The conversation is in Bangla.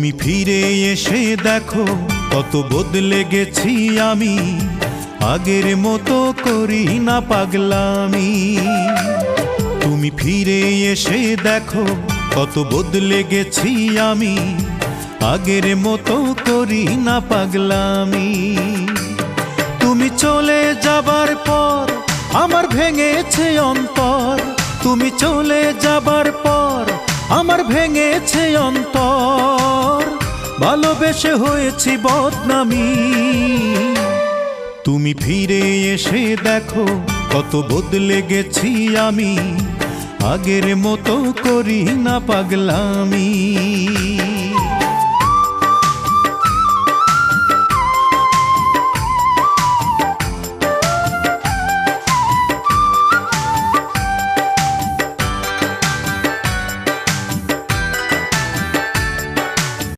তুমি ফিরে এসে দেখো কত বদলে গেছি আমি, আগের মতো করি না পাগলামি। তুমি ফিরে এসে দেখো কত বদলে গেছি আমি, আগের মতো করি না পাগলামি। তুমি চলে যাবার পর আমার ভেঙেছে অন্তর, তুমি চলে যাবার পর আমার ভেঙেছে অন্তর, ভালোবেসে হয়েছি বদনামি। তুমি ফিরে এসে দেখো কত বদলে গেছি আমি, আগের মতো করি না পাগলামি।